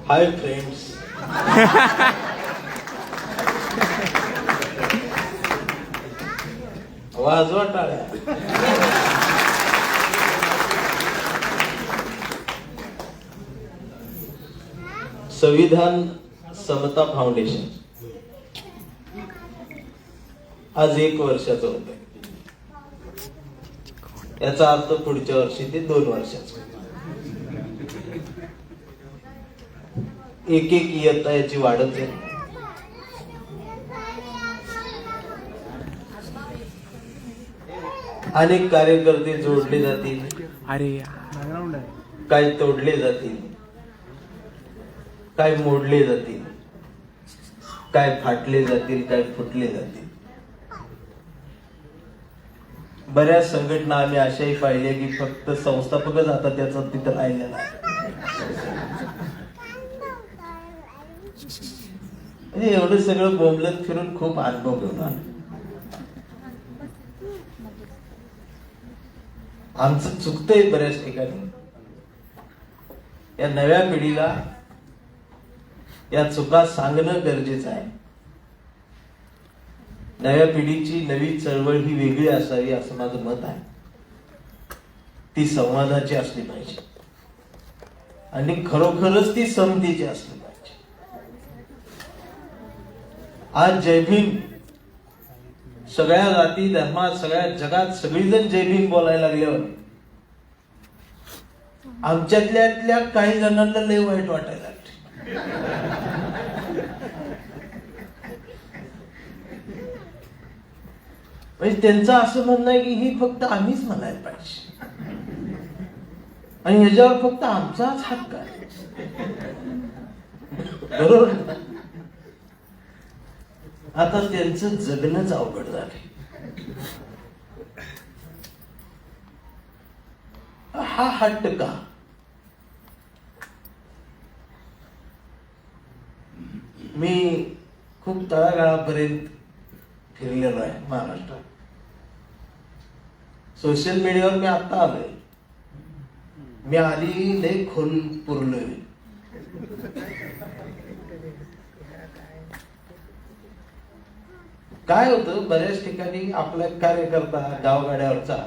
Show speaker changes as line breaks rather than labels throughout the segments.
Hi friends. वाजवा टाळ्या. संविधान समता फाउंडेशन आज 1 वर्षाचं होत. याचा अर्थ पुढच्या वर्षी ते 2 वर्षाचं. एक इयत्ता याची वाढत आहे. अनेक कार्यकर्ते जोडले जातील, काय तोडले जातील, काय मोडले जातील, काय फाटले जातील, काय फुटले जातील. बऱ्याच संघटना आम्ही अशाही पाहिल्या की फक्त संस्थापकच आता त्याचा तिथं राहिलेला आहे. म्हणजे एवढं सगळं बोंबलत फिरून खूप अनुभव घेऊन आलो. आमचं चुकतंय बऱ्याच ठिकाणी. या नव्या पिढीला या चुका सांगणं गरजेचं आहे. नव्या पिढीची नवी चळवळ ही वेगळी असावी असं माझं मत आहे. ती संवादाची असली पाहिजे आणि खरोखरच ती समतेची असली पाहिजे. आज जय भीम सगळ्या जाती धर्मात सगळ्या जगात सगळीजण जय भीम बोलायला लागल्यावर आमच्यातल्या काही जणांना लय वाईट वाटायला लागले. म्हणजे त्यांचं असं म्हणणं आहे की ही फक्त आम्हीच म्हणायला पाहिजे आणि ह्याच्यावर फक्त आमचाच हक्क आहे. बरोबर. आता त्यांचं जगणंच अवघड झालंय. हा हट्ट का? मी खूप तळागाळापर्यंत फिरलेलो आहे महाराष्ट्रात. सोशल मीडियावर मी आता आलोय. मी आधी लय खोल पुरलोय. काय होतं, बऱ्याच ठिकाणी आपला कार्यकर्ता गावगाड्यावरचा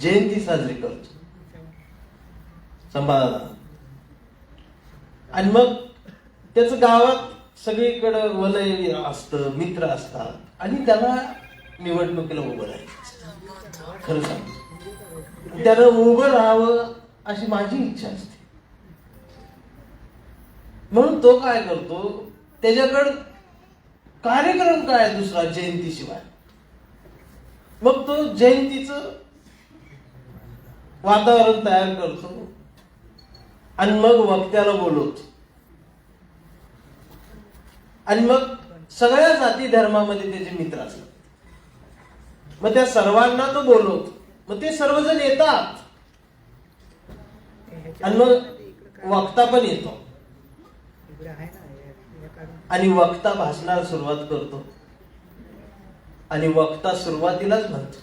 जयंती साजरी करतो संभाळाला आणि मग त्याच गावात सगळीकडे वलय असतं, मित्र असतात आणि त्याला निवडणुकीला उभं राहायचं. खरं सांग, त्याला उभं राहावं अशी माझी इच्छा असते. म्हणून तो काय करतो, त्याच्याकडं कार्यक्रम काय दुसरा जयंतीशिवाय, मग तो जयंतीचं वातावरण तयार करतो आणि मग वक्त्याला बोलवतो आणि मग सगळ्या जाती धर्मामध्ये त्याचे मित्र असतात. मग त्या सर्वांना तो बोलवतो. मग ते सर्वजण येतात आणि मग वक्ता पण येतो आणि वक्ता भाषणाला सुरुवात करतो आणि वक्ता सुरुवातीलाच म्हणतो,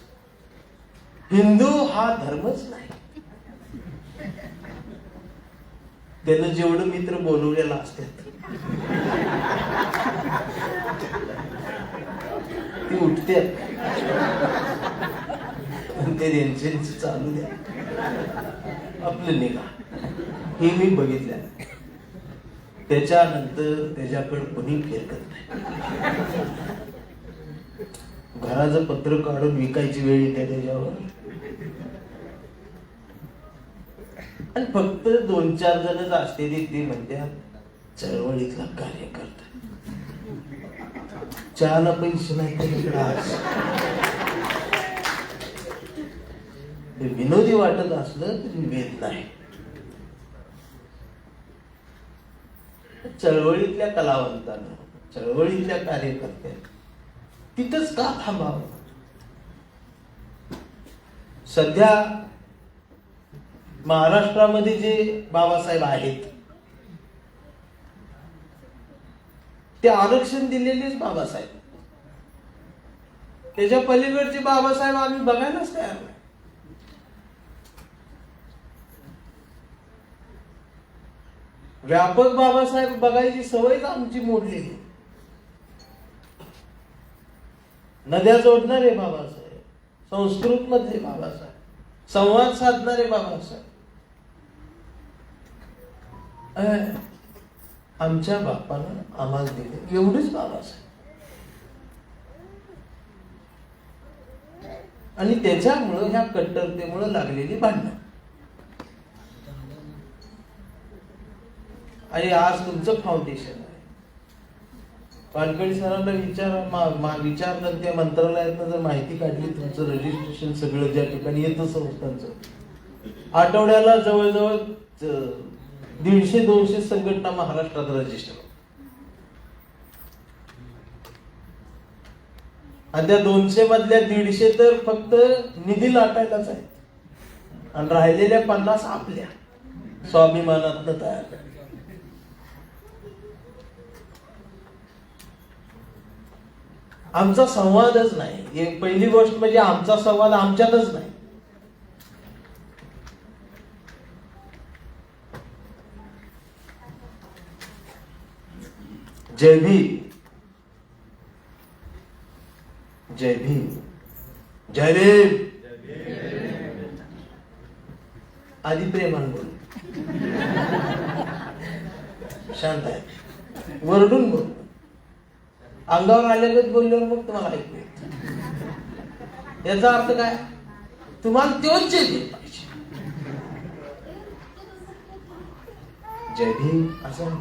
हिंदू हा धर्मच नाही. त्यानं जेवढं मित्र बोलवलेला असतात ती उठते ते त्यांचे चालू द्या, आपलं निघा. हे मी बघितलं. त्याच्यानंतर त्याच्याकडे कोणी फिरकत नाही. घराचं पत्र काढून विकायची वेळ येते त्याच्यावर आणि फक्त 2-4 जणच असते ती म्हणतात चळवळीतला कार्यकर्ता. चहाला पैसे नाही तर विनोदी वाटत असलं तरी वेद नाही. चळवळीतल्या कलावंतांना, चळवळीतल्या कार्यकर्त्यांना तिथंच का थांबावं? सध्या महाराष्ट्रामध्ये जे बाबासाहेब आहेत ते आरक्षण दिलेलेच बाबासाहेब. त्याच्या पलीकडचे बाबासाहेब आम्ही बघायलाच तयार नाही. व्यापक बाबासाहेब बघायची सवयच आमची मोडलेली. नद्या जोडणारे बाबासाहेब, संस्कृत मधले बाबासाहेब, संवाद साधणारे बाबासाहेब. आमच्या बाप्पानं आम्हाला दिले एवढेच बाबासाहेब. आणि त्याच्यामुळं ह्या कट्टरतेमुळं लागलेली भांडणं. आणि आज तुमचं फाउंडेशन आहे. वानखडे सरांना विचारलं त्या मंत्रालयातनं जर माहिती काढली, तुमचं रजिस्ट्रेशन सगळं ज्या ठिकाणी येतं संस्थांचं, आठवड्याला जवळजवळ 150-200 संघटना महाराष्ट्रात रजिस्टर. आणि त्या 200 मधल्या 150 तर फक्त निधी लाटायलाच आहेत, आणि राहिलेल्या 50 आपल्या स्वाभिमानातनं तयार करतात. आमचा संवादच नाही. पहिली गोष्ट म्हणजे आमचा संवाद आमच्यातच नाही. जय भीम, जय भीम, जय भीम. आधी प्रेमान बोल, शांत आहे, वरडून बोल. अंगावर आल्यागत बोलल्यावर मग तुम्हाला ऐकू येत. याचा अर्थ काय? तुम्हाला तोच जय भीम पाहिजे. जय भीम असं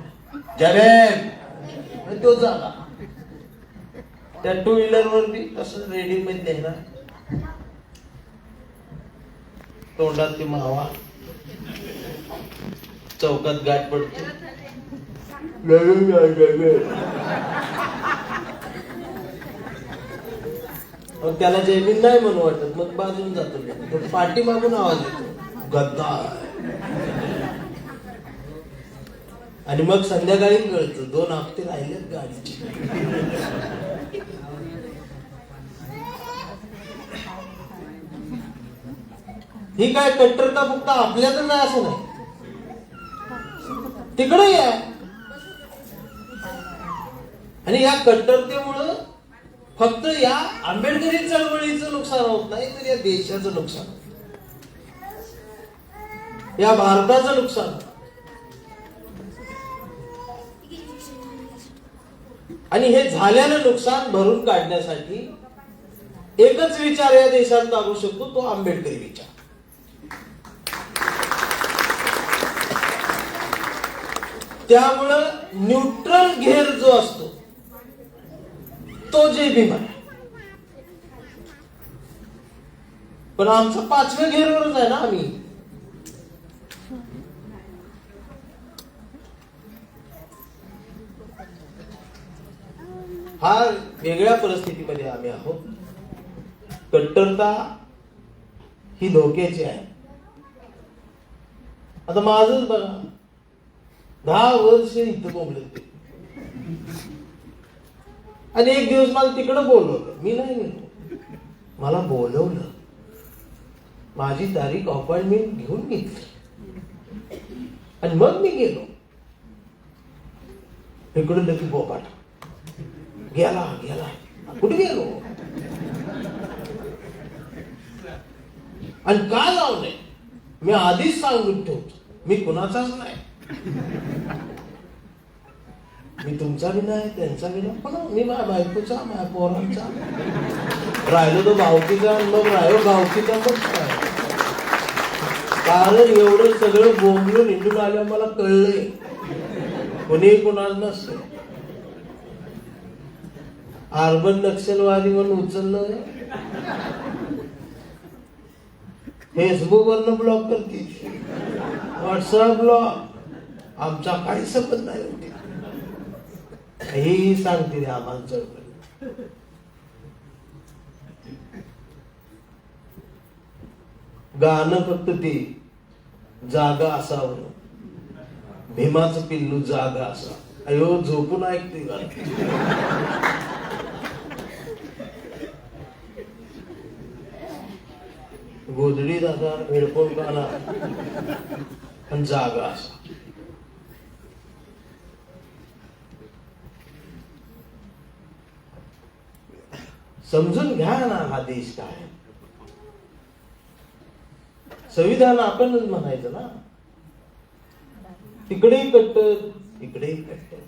जय भीम तो झाला. त्या 2 व्हीलर वर बी तसं रेडीमेड देणार, तोंडात ती मावा, चौकात गाठ पडतो. मग त्याला जयभीम नाही म्हणू वाटत, मग बाजून जातो. पाठी मागून आवाज येतो, गद्दार. आणि मग संध्याकाळी कळतं 2 हप्ते राहिलेत गाडीचे. ही काय कट्टरता फक्त आपल्यातच नाही असं नाही, तिकडे आहे. आणि या कट्टरतेमुळं फक्त या आंबेडकरी चळवळीचं नुकसान होत नाही, तर या देशाचं नुकसान, या भारताचं नुकसान. आणि हे झालेलं नुकसान भरून काढण्यासाठी एकच विचार या देशात लागू शकतो, तो आंबेडकरी विचार. त्यामुळं न्यूट्रल घेर जो असतो तो जय भीम आहे. पण आमचं 5व्या घेरवरच आहे ना आम्ही. हा वेगळ्या परिस्थितीमध्ये आम्ही आहोत. कट्टरता ही धोक्याची आहे. आता माझंच बघा, 10 वर्ष इथं बोंबलत, आणि एक दिवस मला तिकडं बोलवलं. मी नाही गेलो, मला बोलवलं, माझी तारीख अपॉइंटमेंट घेऊन घेतली, आणि मग मी गेलो. इकडून लगेच बोपाट गेला गेला, कुठे गेलो आणि का लावलंय. मी आधीच सांगून ठेवतो, मी कुणाचाच नाही, मी तुमचा बी नाही, त्यांचा बी नाही, पण मी माझ्या बायकोचा, माझ्या पोरांचा, राहिलो तो भावकीचा, मग राहिलो गावकीचा. मग कारण एवढं सगळं बोंबलून हिंडून आलं मला कळलंय, कोणी कोणाला नसतं. अर्बन नक्षलवादी म्हणून उचललं, फेसबुक वरनं ब्लॉक करतील, व्हॉट्सअप ब्लॉक, आमचा काही संबंध नाही होते. ही सांगते रे आम्हाला चळवळ. गाणं फक्त ते जागा असावं, भीमाचं पिल्लू जागा असा. अयो झोपून ऐकते गाणं. गोधडी दादा, हेडफोन काना आणि जागा असा. समजून घ्या ना हा देश काय. संविधान आपणच म्हणायचं ना. तिकडेही कट्टर इकडेही कट्टर.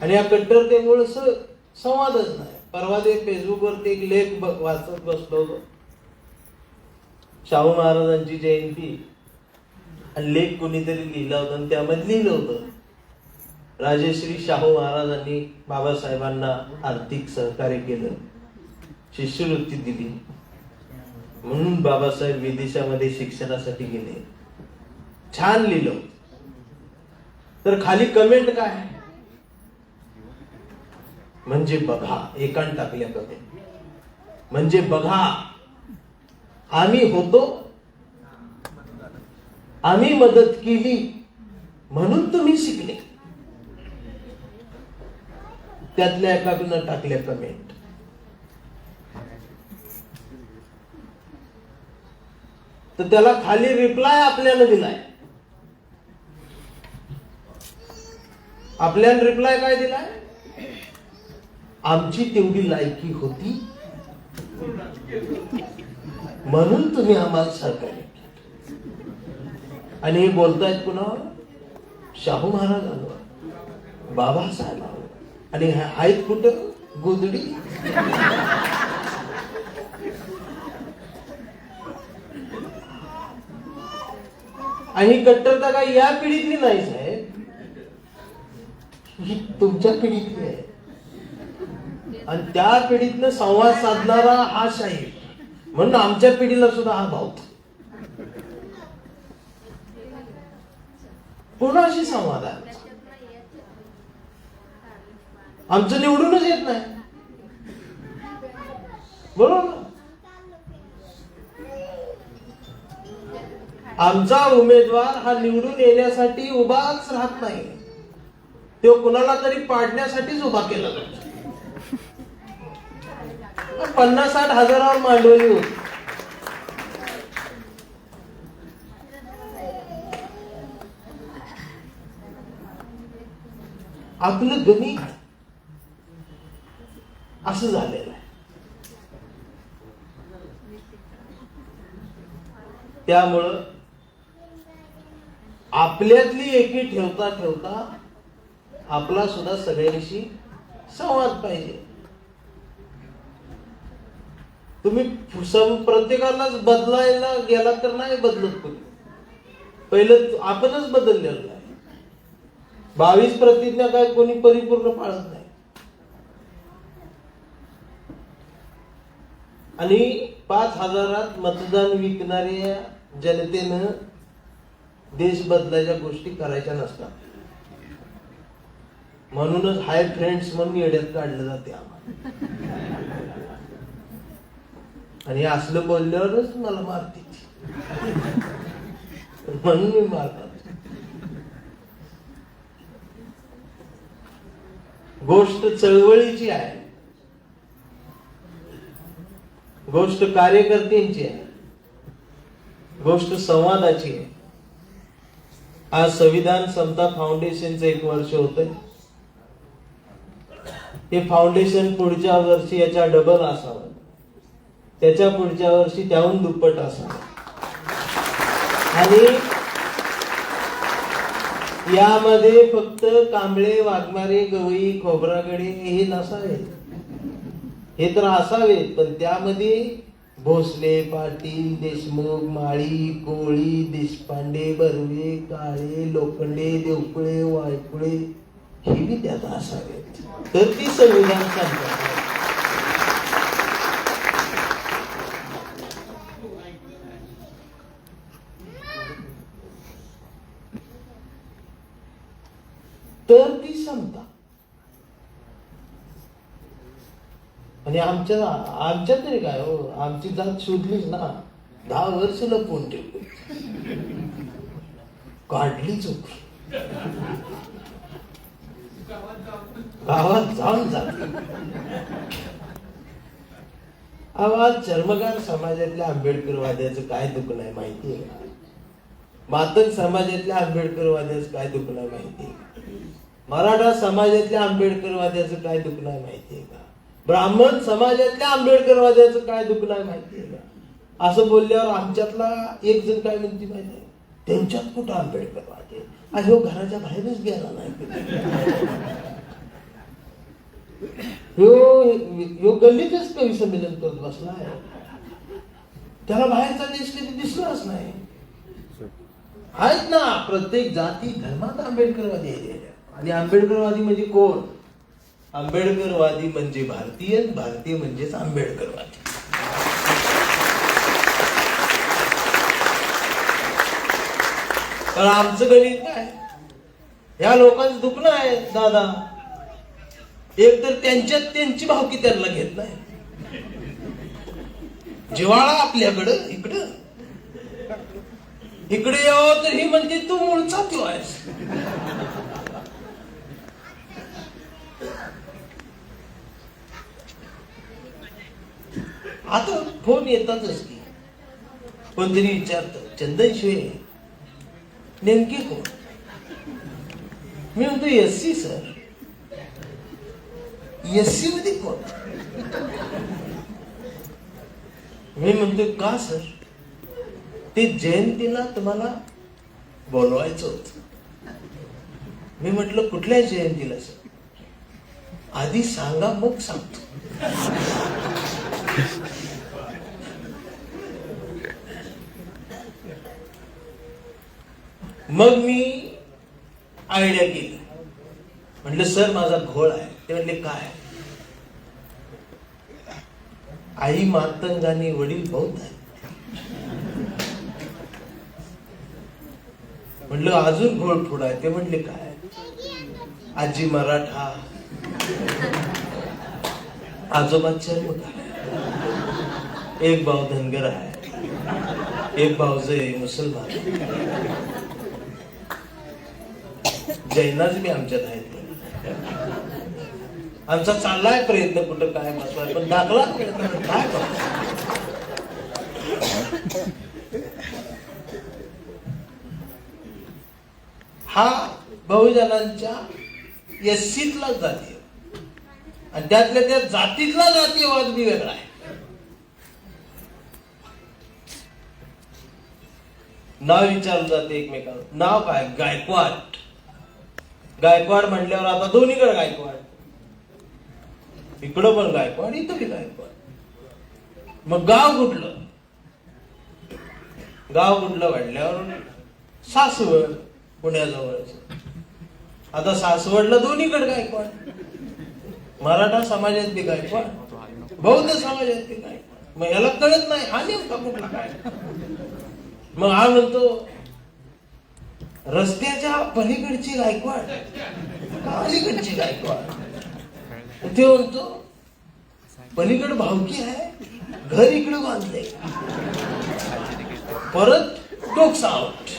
आणि या कट्टरतेमुळे संवादच नाही. परवा ते फेसबुकवरती एक लेख वाचत बसलो होतो. शाहू महाराजांची जयंती आणि लेख कोणीतरी लिहिला होता आणि त्यामध्ये लिहिलं होतं राजश्री शाहू महाराजांनी बाबासाहेबांना आर्थिक सहकार्य केलं, शिष्यवृत्ती दिली, म्हणून बाबासाहेब विदेशामध्ये शिक्षणासाठी गेले. छान लिहिलं. तर खाली कमेंट काय, म्हणजे बघा, एकान टाकल्या कमेंट, म्हणजे बघा आम्ही होतो, आम्ही मदत केली म्हणून तुम्ही शिकले. त्यातल्या एकानं टाकल्या कमेंट, तर त्याला खाली रिप्लाय आपल्याला दिलाय. आपल्याला रिप्लाय काय दिलाय, आमची तेवढी लायकी होती म्हणून तुम्ही आम्हाला सहकार्य केलं. आणि हे बोलतायत कुणावर, शाहू महाराजांवर, बाबासाहेबांवर. आणि आहेत कुठं, गोधडी. आणि कट्टरता काय या पिढीतली नाही साहेब, ही तुमच्या पिढीतली आहे. आणि त्या पिढीतनं संवाद साधणारा हा शाहीर, म्हणून आमच्या पिढीला सुद्धा हा भावतो. कोणाशी संवाद आहे आमचं, निवडूनच येत नाही. बरोबर. आमचा उमेदवार हा निवडून येण्यासाठी उभाच राहत नाही, तो कुणाला तरी पाडण्यासाठीच उभा केला जातो. 50-60 हजारावर मांडवली होती. आपलं गणित असं झालेलं आहे. त्यामुळं आपल्यातली एकी ठेवता ठेवता आपला सुद्धा सगळ्यांशी संवाद पाहिजे. तुम्ही प्रत्येकालाच बदलायला गेला तर नाही बदलत कोणी. पहिलं आपणच बदललेलं आहे. 22 प्रतिज्ञा काय कोणी परिपूर्ण पाळत नाही. आणि 5,000 मतदान विकणाऱ्या जनतेनं देश बदलायच्या गोष्टी करायच्या नसतात. म्हणूनच हाय फ्रेंड्स म्हणून येड्यात काढलं जाते आम्हाला. आणि असलं बोलल्यावरच मला मारते म्हणून मी मारतात. गोष्ट चळवळीची आहे, गोष्ट कार्यकर्त्यांची आहे, गोष्ट संवादाची आहे. आज संविधान समता फाउंडेशनचं 1 वर्ष होतंय. हे फाउंडेशन पुढच्या वर्षी याच्या डबल असावं, त्याच्या पुढच्या वर्षी त्याहून दुप्पट असावं. आणि यामध्ये फक्त कांबळे, वाघमारे, गवई, खोब्रागडे हे नसावेत, हे तर असावेत, पण त्यामध्ये भोसले, पाटील, देशमुख, माळी, कोळी, देशपांडे, बर्वे, काळे, लोखंडे, देवकुळे, वायकुळे हे बी त्यात असावेत, तर ती संविधान सांगतात. तर ती समता. आणि आमच्या तरी काय हो, आमची जात शोधलीच ना, 10 वर्ष लपवून ठेवली, काढली चूक, गावात जाऊन जाते. आवाज चर्मकार समाजातल्या आंबेडकरवाद्याचं काय दुःख नाही माहितीये का? मातंग समाजातल्या आंबेडकरवाद्याचं काय दुःख नाही माहितीये का? मराठा समाजातल्या आंबेडकरवाद्याचं काय दुःख नाही माहितीये का? ब्राह्मण समाजातल्या आंबेडकरवाद्याचं काय दुखणं आहे माहितीये का? असं बोलल्यावर आमच्यातला एक जण काय म्हणते माहिती, त्यांच्यात कुठं आंबेडकरवाद आहे, आणि हो घराच्या बाहेरच गेला नाही. ह्यो गल्लीतच कवी संमेलन करत बसलाय, त्याला बाहेरचा देश कधी दिसलाच नाही. आहेत ना, प्रत्येक जाती धर्मात आंबेडकरवादी आहे. आणि आंबेडकरवादी म्हणजे कोण? आंबेडकरवादी म्हणजे भारतीय, भारतीय म्हणजेच आंबेडकरवादी. पण आमचं गणित काय, या लोकांचं दुखणं आहे दादा, एक तर त्यांच्यात त्यांची भावकी त्यांना घेत नाही. जिव्हाळा आपल्याकडं, इकडं इकडे यावं तर ही म्हणते तू मूळचा तू आहेस. आता फोन येतातच की, कोणतरी विचारत चंदन शिवे नेमके कोण? मी म्हणतो एससी सर. एससी मध्ये कोण? मी म्हणतो का सर? ते जयंतीला तुम्हाला बोलवायचं होतं. मी म्हटलं कुठल्या जयंतीला सर? आधी सांगा मग सांगतो. मग मी आयडिया केली, म्हटलं सर माझा घोळ आहे. ते म्हणले काय? आई मातंगाने, वडील बौद्ध आहे. म्हटलं अजून घोळ फोड आहे. ते म्हणले काय? आजी मराठा, आजोबा चर्मकार आहे, एक भाऊ धनगर आहे, एक भाऊजे मुसलमान, जैनाच बी आमच्यात आहेत. आमचा चाललाय प्रयत्न कुठं काय बसवाय, पण दाखला काय हा बहुजनांच्या एससीतला जातीय, आणि त्यातल्या त्या जातीतला जातीयवाद बी वेगळा आहे. नाव विचारलं जाते एकमेकांना, नाव काय? गायकवाड. गायकवाड म्हटल्यावर आता दोन्हीकडे गायकवाड, इकडं पण गायकवाड, इथं बी गायकवाड. मग गाव कुठलं? गाव कुठलं म्हटल्यावर सासवड, पुण्याजवळच. आता सासवडला दोन्हीकडे गायकवाड, मराठा समाजात बी गायकवाड, बौद्ध समाजात बी गायकवाड. मग याला कळत नाही हा नेमका कुठला काय. मग हा म्हणतो रस्त्याच्या पलीकडची गायकवाड, अलीकडची गायकवाड. ते म्हणतो पलीकडे भावकी आहे, घर इकडे बांधले, परत टोक्स आउट.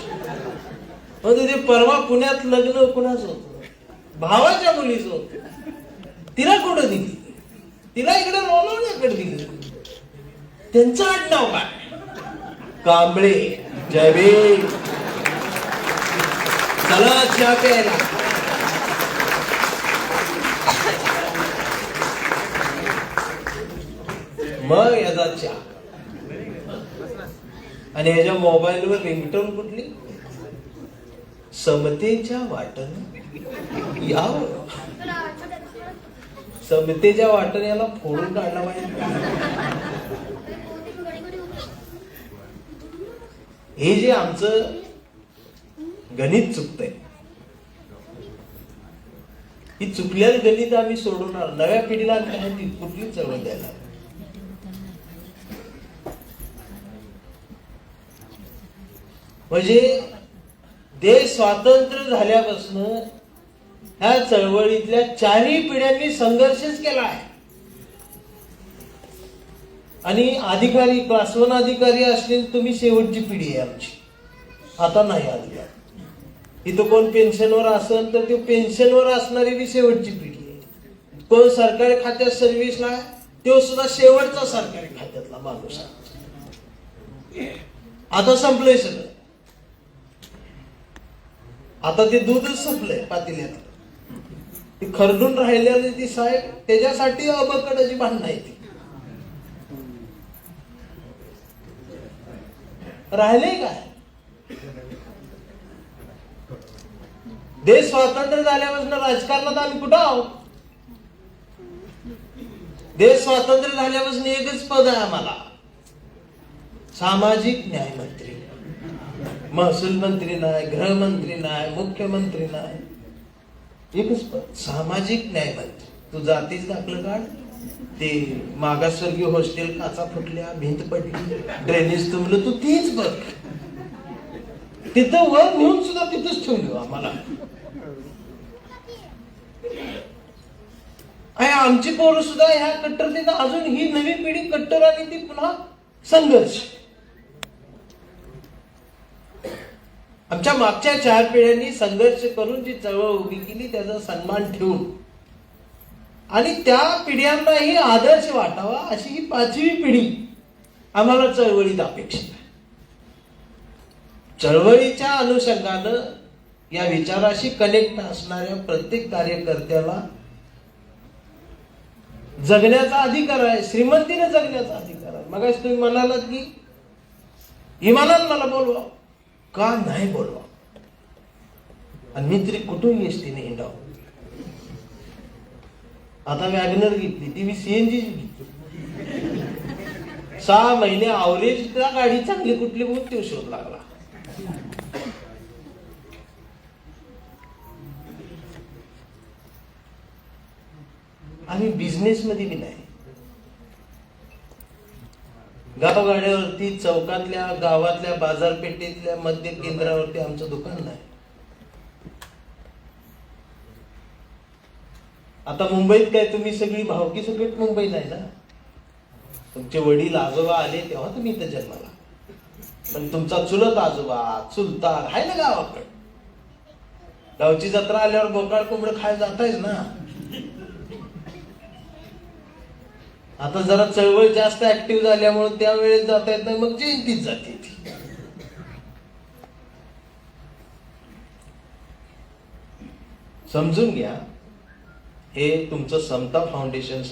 म्हणजे ते परवा पुण्यात लग्न कुणाचं होतं? भावाच्या मुलीचं होतं. तिला कुठं दिली? तिला इकडे रोलवण्याकडे दिली. त्यांचं आडनाव काय? कांबळे. जय भीम. चला चहा प्यायला. मग याचा चहा, आणि ह्याच्या मोबाईलवर रिंगटोन कुठली? समतेच्या वाटण याव. समतेच्या वाटण याला फोडून काढला पाहिजे. हे जे आमचं गणित चुकतंय, ही चुकलेलं गणित आम्ही सोडवणार. नव्या पिढीला ती कुठली चळवळ द्यायला. म्हणजे देश स्वातंत्र्य झाल्यापासून ह्या चळवळीतल्या चारही पिढ्यांनी संघर्षच केला आहे. आणि अधिकारी, क्लास 1 अधिकारी असलेली तुम्ही शेवटची पिढी आहे आमची. आता नाही अधिकारी. इथं कोण पेन्शनवर असेल तर ते पेन्शनवर असणारी बी शेवटची पिढी आहे. कोण सरकारी खात्यात सर्व्हिसला आहे तो सुद्धा शेवटचा सरकारी खात्यातला माणूस आहे. आता संपलंय सगळं. आता ते दूधच संपलंय पातेल्यात. ती खरडून राहिलेली ती साहेब, त्याच्यासाठी अबकडाची भांडणं येते. राहिले काय? देश स्वातंत्र्य झाल्यापासून राजकारणात आम्ही कुठं आहोत? देश स्वातंत्र्य झाल्यापासून एकच पद आहे आम्हाला, सामाजिक न्याय मंत्री. महसूल मंत्री नाही, गृहमंत्री नाही, मुख्यमंत्री नाही, एकच पद, सामाजिक न्याय मंत्री. तू जातीच दाखलं काढ, ते मागासवर्गीय हॉस्टेल काचा फुटल्या, भिंत पडली, ड्रेनेज तुंबलं, तू तीच बघ. तिथं वर नेऊन सुद्धा तिथंच ठेवून देऊ आम्हाला. आणि आमची पोरं सुद्धा ह्या कट्टरतेनं, अजून ही नवी पिढी कट्टर आणि ती पुन्हा संघर्ष. आमच्या मागच्या 4 पिढ्यांनी संघर्ष करून जी चळवळ उभी केली त्याचा सन्मान ठेवून आणि त्या पिढ्यांनाही आदर्श वाटावा अशी ही 5वी पिढी आम्हाला चळवळीत अपेक्षित आहे. चळवळीच्या अनुषंगानं या विचाराशी कनेक्ट असणाऱ्या प्रत्येक कार्यकर्त्याला जगण्याचा अधिकार आहे, श्रीमंतीने जगण्याचा अधिकार आहे. मग तुम्ही म्हणालात की इमानात मला बोलवा, का नाही बोलवा? आणि मी तरी कुठून एसटीने हिंडाव. आता वॅगनर घेतली, ती मी सीएनजी घेतली. 6 महिने अवरेज त्या गाडी चांगली कुठली म्हणून तो शोध लागला. आम्ही बिझनेस मध्ये बी नाही. गावगाड्यावरती, चौकातल्या, गावातल्या, बाजारपेठेतल्या, मध्य केंद्रावरती आमचं दुकान नाही. आता मुंबईत काय तुम्ही सगळी भावकी सगळी मुंबईत आहे ना. तुमचे वडील आजोबा आले तेव्हा तुम्ही इथं जन्माला, पण तुमचा चुलत आजोबा, चुलता आहे ना गावाकडे. गावची जत्रा आल्यावर बोकाळ कोंबड खायला जातायच ना. आता जरा चळवळ जास्त ऍक्टिव्ह झाल्यामुळे त्यावेळेस जाता येत नाही, मग जयंतीच जाते ती. समजून घ्या, हे तुमचं समता फाउंडेशन